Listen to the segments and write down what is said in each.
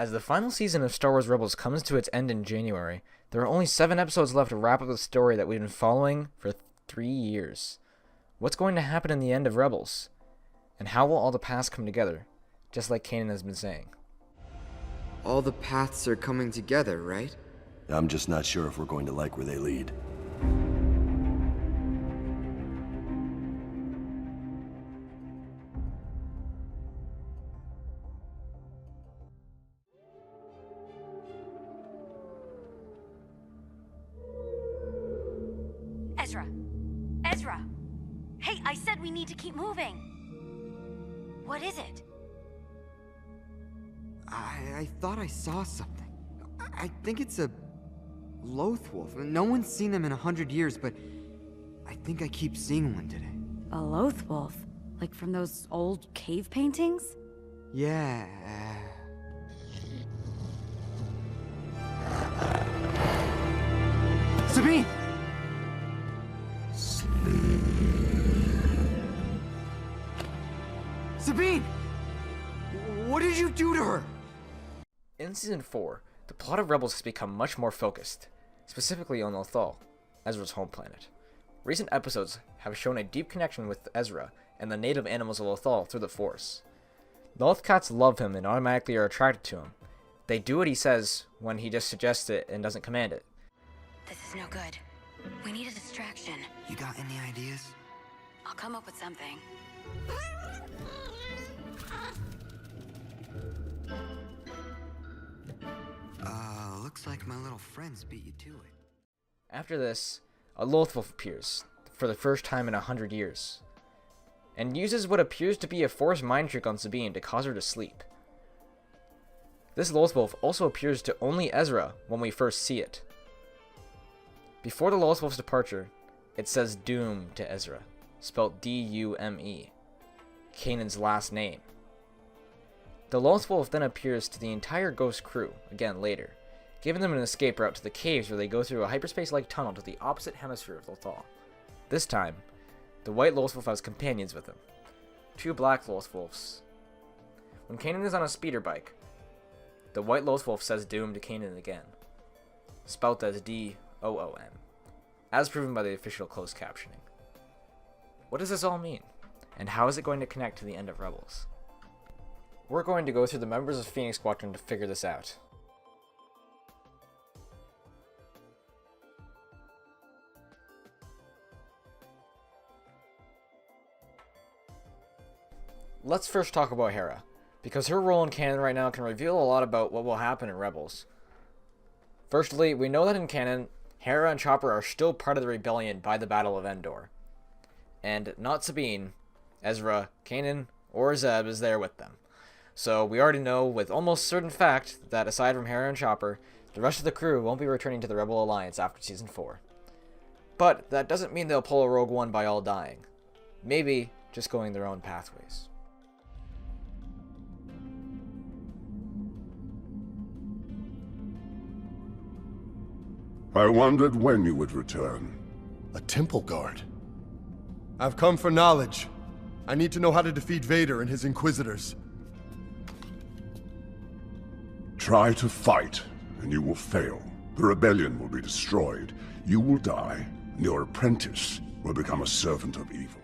As the final season of Star Wars Rebels comes to its end in January, there are only 7 episodes left to wrap up the story that we've been following for 3 years. What's going to happen in the end of Rebels? And how will all the paths come together, just like Kanan has been saying? All the paths are coming together, right? I'm just not sure if we're going to like where they lead. Ezra! Ezra! Hey, I said we need to keep moving! What is it? I thought I saw something. I think it's a Loth wolf. No one's seen them in 100 years, but I think I keep seeing one today. A Loth wolf? Like from those old cave paintings? Yeah. Sabine! Sabine! What did you do to her? In Season 4, the plot of Rebels has become much more focused, specifically on Lothal, Ezra's home planet. Recent episodes have shown a deep connection with Ezra and the native animals of Lothal through the Force. The Lothcats love him and automatically are attracted to him. They do what he says when he just suggests it and doesn't command it. This is no good. We need a distraction. You got any ideas? I'll come up with something. Looks like my little friends beat you to it. After this, a Lothwolf appears, for the first time in 100 years, and uses what appears to be a Force mind trick on Sabine to cause her to sleep. This Lothwolf also appears to only Ezra when we first see it. Before the Lothwolf's departure, it says Doom to Ezra, spelled D-U-M-E, Kanan's last name. The Lothwolf then appears to the entire Ghost crew, again later, giving them an escape route to the caves where they go through a hyperspace-like tunnel to the opposite hemisphere of Lothal. This time, the White Lothwolf has companions with him, 2 Black Lothwolves. When Kanan is on a speeder bike, the White Lothwolf says Doom to Kanan again, spelt as D-O-O-M, as proven by the official closed captioning. What does this all mean, and how is it going to connect to the end of Rebels? We're going to go through the members of Phoenix Squadron to figure this out. Let's first talk about Hera, because her role in canon right now can reveal a lot about what will happen in Rebels. Firstly, we know that in canon, Hera and Chopper are still part of the rebellion by the Battle of Endor. And not Sabine, Ezra, Kanan, or Zeb is there with them. So we already know with almost certain fact that aside from Hera and Chopper, the rest of the crew won't be returning to the Rebel Alliance after Season 4. But that doesn't mean they'll pull a Rogue One by all dying. Maybe just going their own pathways. I wondered when you would return. A temple guard. I've come for knowledge. I need to know how to defeat Vader and his Inquisitors. Try to fight, and you will fail. The rebellion will be destroyed. You will die, and your apprentice will become a servant of evil.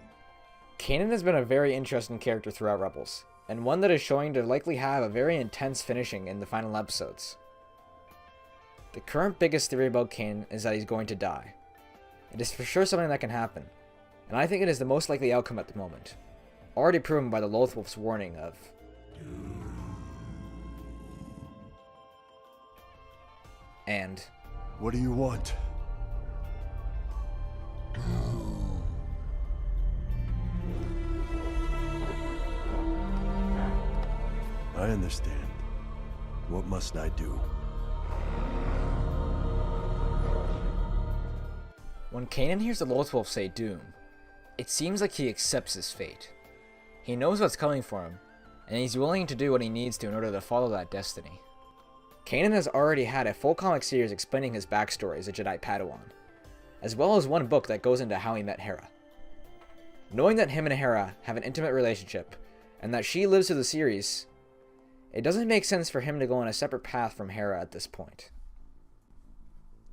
Kanan has been a very interesting character throughout Rebels, and one that is showing to likely have a very intense finishing in the final episodes. The current biggest theory about Kanan is that he's going to die. It is for sure something that can happen, and I think it is the most likely outcome at the moment, already proven by the Lothwolf's warning of and What do you want? I understand. What must I do? When Kanan hears the Lothwolf say Doom, it seems like he accepts his fate. He knows what's coming for him, and he's willing to do what he needs to in order to follow that destiny. Kanan has already had a full comic series explaining his backstory as a Jedi Padawan, as well as one book that goes into how he met Hera. Knowing that him and Hera have an intimate relationship, and that she lives through the series, it doesn't make sense for him to go on a separate path from Hera at this point.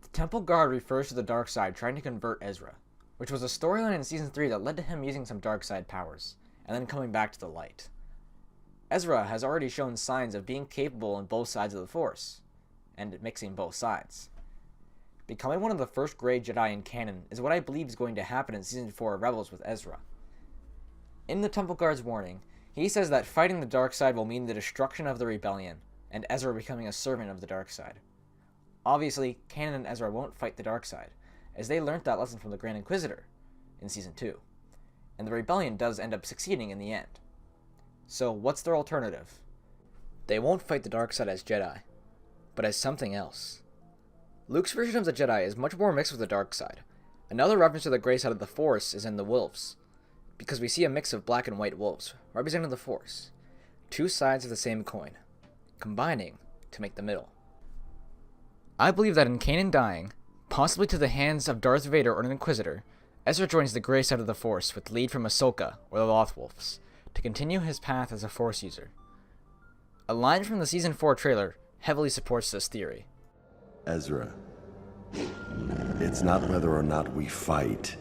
The Temple Guard refers to the dark side trying to convert Ezra, which was a storyline in Season 3 that led to him using some dark side powers, and then coming back to the light. Ezra has already shown signs of being capable on both sides of the Force, and mixing both sides. Becoming one of the first Gray Jedi in canon is what I believe is going to happen in Season 4 of Rebels with Ezra. In the Temple Guard's warning, he says that fighting the dark side will mean the destruction of the rebellion, and Ezra becoming a servant of the dark side. Obviously, Kanan and Ezra won't fight the dark side, as they learnt that lesson from the Grand Inquisitor in Season 2, and the rebellion does end up succeeding in the end. So what's their alternative? They won't fight the dark side as Jedi, but as something else. Luke's version of the Jedi is much more mixed with the dark side. Another reference to the gray side of the Force is in the wolves, because we see a mix of black and white wolves, representing the Force. Two sides of the same coin, combining to make the middle. I believe that in Kanan dying, possibly to the hands of Darth Vader or an Inquisitor, Ezra joins the gray side of the Force with lead from Ahsoka or the Lothwolves, to continue his path as a Force user. A line from the Season 4 trailer heavily supports this theory. Ezra, it's not whether or not we fight.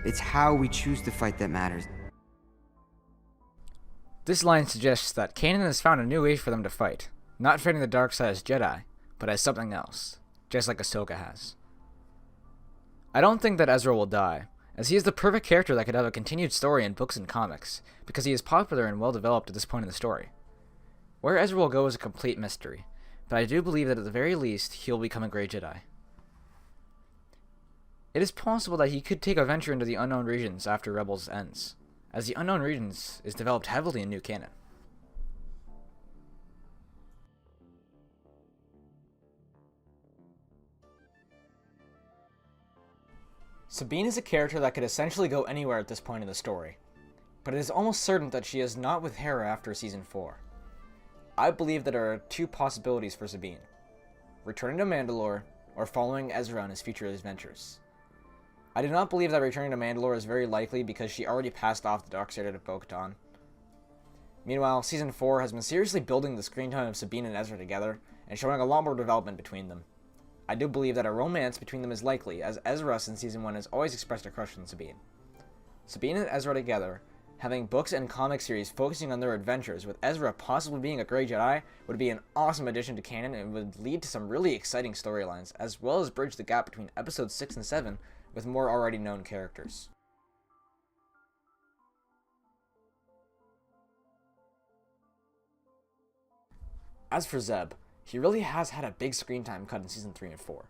It's how we choose to fight that matters. This line suggests that Kanan has found a new way for them to fight, not fighting the dark side as Jedi, but as something else, just like Ahsoka has. I don't think that Ezra will die, as he is the perfect character that could have a continued story in books and comics, because he is popular and well developed at this point in the story. Where Ezra will go is a complete mystery, but I do believe that at the very least, he will become a Gray Jedi. It is possible that he could take a venture into the Unknown Regions after Rebels ends, as the Unknown Regions is developed heavily in new canon. Sabine is a character that could essentially go anywhere at this point in the story, but it is almost certain that she is not with Hera after Season 4. I believe that there are two possibilities for Sabine: returning to Mandalore, or following Ezra on his future adventures. I do not believe that returning to Mandalore is very likely because she already passed off the dark side of Bo-Katan. Meanwhile, Season 4 has been seriously building the screen time of Sabine and Ezra together, and showing a lot more development between them. I do believe that a romance between them is likely, as Ezra since Season 1 has always expressed a crush on Sabine. Sabine and Ezra together, having books and comic series focusing on their adventures, with Ezra possibly being a Grey Jedi, would be an awesome addition to canon and would lead to some really exciting storylines, as well as bridge the gap between episodes 6 and 7 with more already known characters. As for Zeb, he really has had a big screen time cut in Season 3 and 4,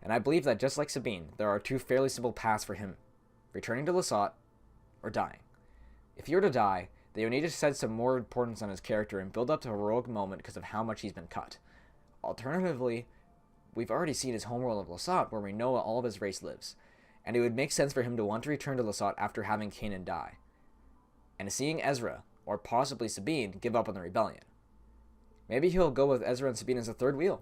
and I believe that just like Sabine, there are two fairly simple paths for him: returning to Lasat, or dying. If he were to die, they would need to set some more importance on his character and build up to a heroic moment because of how much he's been cut. Alternatively, we've already seen his homeworld of Lasat, where we know all of his race lives, and it would make sense for him to want to return to Lasat after having Kanan die, and seeing Ezra, or possibly Sabine, give up on the rebellion. Maybe he'll go with Ezra and Sabine as a third wheel.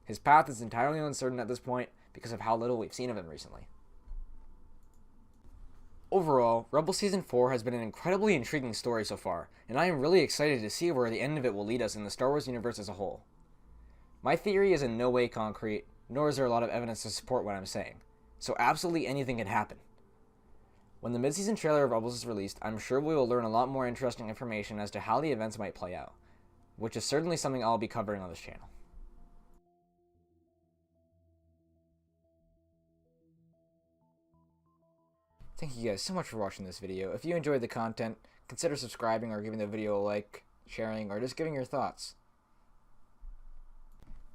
His path is entirely uncertain at this point because of how little we've seen of him recently. Overall, Rebels Season 4 has been an incredibly intriguing story so far, and I am really excited to see where the end of it will lead us in the Star Wars universe as a whole. My theory is in no way concrete, nor is there a lot of evidence to support what I'm saying, so absolutely anything can happen. When the mid-season trailer of Rebels is released, I'm sure we will learn a lot more interesting information as to how the events might play out, which is certainly something I'll be covering on this channel. Thank you guys so much for watching this video. If you enjoyed the content, consider subscribing or giving the video a like, sharing, or just giving your thoughts.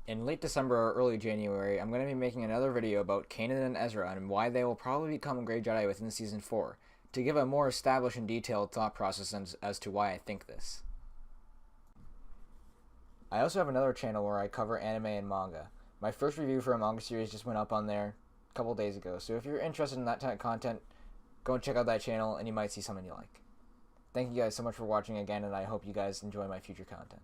In late December or early January, I'm going to be making another video about Kanan and Ezra and why they will probably become Grey Jedi within Season 4, to give a more established and detailed thought process as to why I think this. I also have another channel where I cover anime and manga. My first review for a manga series just went up on there a couple days ago, so if you're interested in that type of content, go and check out that channel and you might see something you like. Thank you guys so much for watching again, and I hope you guys enjoy my future content.